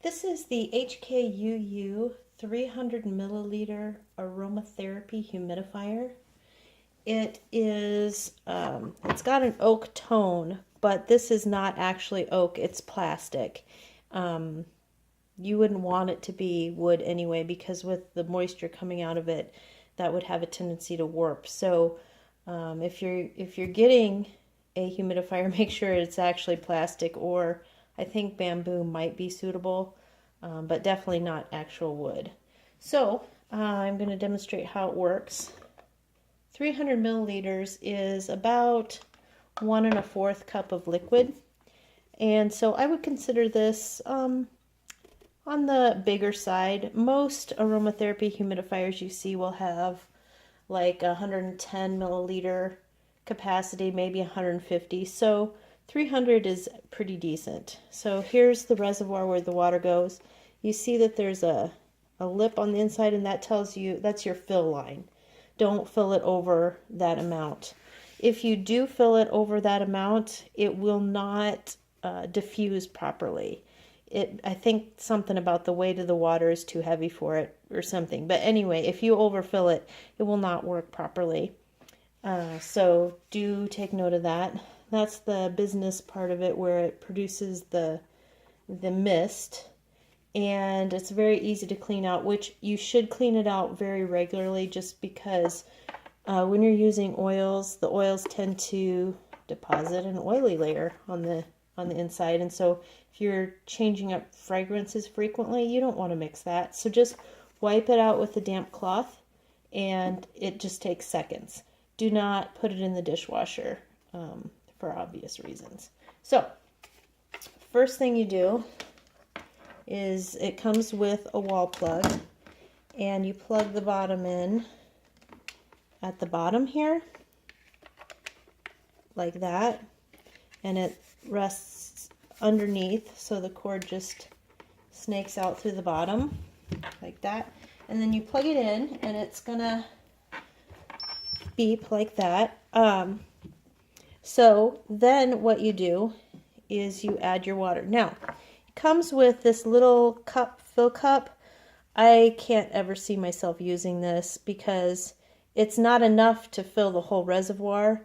This is the HKUU 300 milliliter aromatherapy humidifier. It is, it's got an oak tone, but this is not actually oak, it's plastic. You wouldn't want it to be wood anyway, because with the moisture coming out of it, that would have a tendency to warp. So if you're getting a humidifier, make sure it's actually plastic, or I think bamboo might be suitable, but definitely not actual wood. So I'm going to demonstrate how it works. 300 milliliters is about 1 1/4 cup of liquid, and so I would consider this on the bigger side. Most aromatherapy humidifiers you see will have like 110 milliliter capacity, maybe 150. So 300 is pretty decent. So here's the reservoir where the water goes. You see that there's a lip on the inside, and that tells you that's your fill line. Don't fill it over that amount. If you do fill it over that amount, it will not diffuse properly. I think something about the weight of the water is too heavy for it or something. But anyway, if you overfill it, it will not work properly. So do take note of that. That's the business part of it, where it produces the mist, and it's very easy to clean out, which you should clean it out very regularly, just because when you're using oils, the oils tend to deposit an oily layer on the inside, and so if you're changing up fragrances frequently, you don't want to mix that. So just wipe it out with a damp cloth, and it just takes seconds. Do not put it in the dishwasher for obvious reasons. So first thing you do is, it comes with a wall plug, and you plug the bottom in at the bottom here, like that, and it rests underneath, so the cord just snakes out through the bottom like that, and then you plug it in, and it's gonna beep like that. So then what you do is you add your water. Now, it comes with this little cup, fill cup. I can't ever see myself using this because it's not enough to fill the whole reservoir.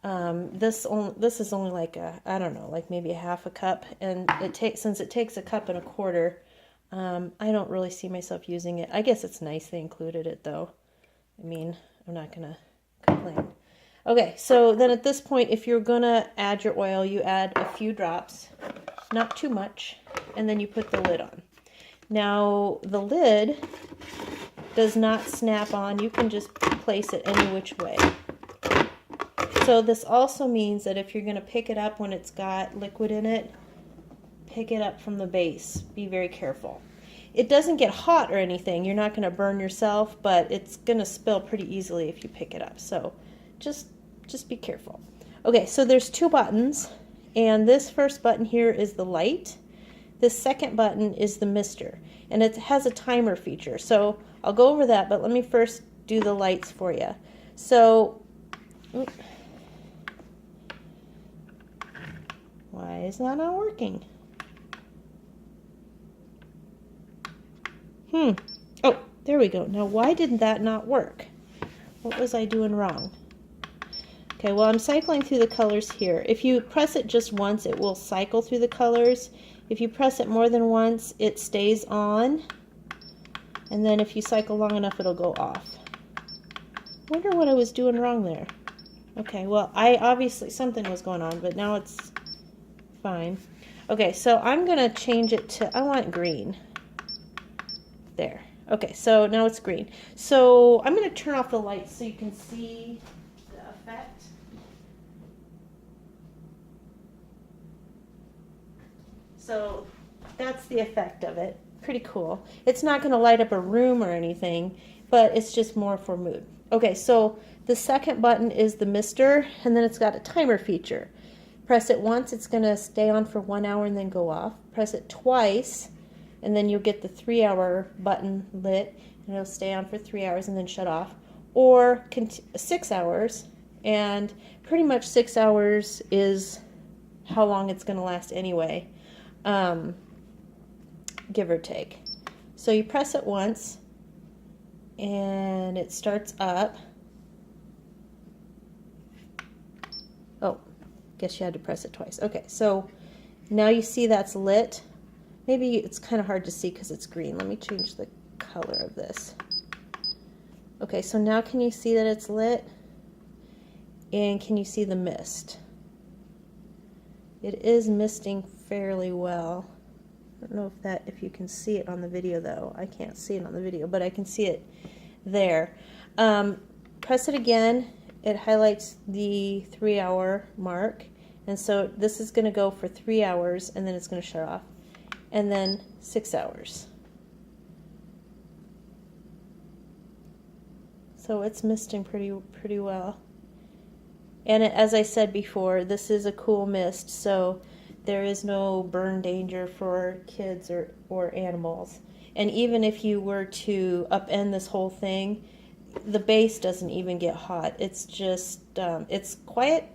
This is only like I don't know, like maybe a half a cup, and since it takes a cup and a quarter, I don't really see myself using it. I guess it's nice they included it though. I mean, I'm not gonna complain. Okay, so then at this point, if you're gonna add your oil, you add a few drops, not too much, and then you put the lid on. Now, the lid does not snap on. You can just place it any which way. So this also means that if you're gonna pick it up when it's got liquid in it, pick it up from the base. Be very careful. It doesn't get hot or anything. You're not gonna burn yourself, but it's gonna spill pretty easily if you pick it up. So just be careful. Okay, so there's 2 buttons, and this first button here is the light. This second button is the mister, and it has a timer feature. So I'll go over that, but let me first do the lights for you. So, why is that not working? Oh, there we go. Now, why did that not work? What was I doing wrong? Okay, well, I'm cycling through the colors here. If you press it just once, it will cycle through the colors. If you press it more than once, it stays on. And then if you cycle long enough, it'll go off. Wonder what I was doing wrong there. Okay, well, obviously something was going on, but now it's fine. Okay, so I'm going to change it to, I want green. There. Okay, so now it's green. So I'm going to turn off the lights so you can see the effect. So that's the effect of it. Pretty cool. It's not going to light up a room or anything, but it's just more for mood. Okay, so the second button is the mister, and then it's got a timer feature. Press it once, it's going to stay on for 1 hour and then go off. Press it twice, and then you'll get the 3-hour button lit, and it'll stay on for 3 hours and then shut off. Or 6 hours, and pretty much 6 hours is how long it's going to last anyway. give or take. So you press it once and it starts up. Oh, guess you had to press it twice. Okay, so now you see that's lit. Maybe it's kind of hard to see because it's green. Let me change the color of this. Okay, so now can you see that it's lit? And can you see the mist? It is misting fairly well. I don't know if you can see it on the video though. I can't see it on the video, but I can see it there. Press it again. It highlights the 3-hour mark. And so this is going to go for 3 hours and then it's going to shut off. And then 6 hours. So it's misting pretty well. And as I said before, this is a cool mist, so there is no burn danger for kids or animals. And even if you were to upend this whole thing, the base doesn't even get hot. It's just, it's quiet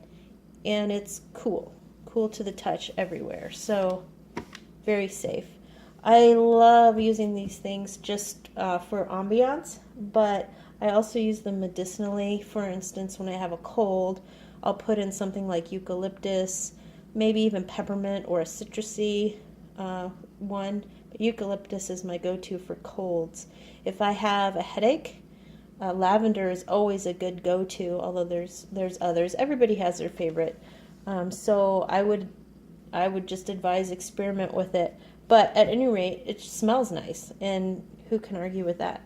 and it's cool to the touch everywhere. So very safe. I love using these things just for ambiance, but I also use them medicinally. For instance, when I have a cold, I'll put in something like eucalyptus, maybe even peppermint or a citrusy one. But eucalyptus is my go-to for colds. If I have a headache, lavender is always a good go-to, although there's others. Everybody has their favorite. So I would just advise experiment with it. But at any rate, it smells nice, and who can argue with that?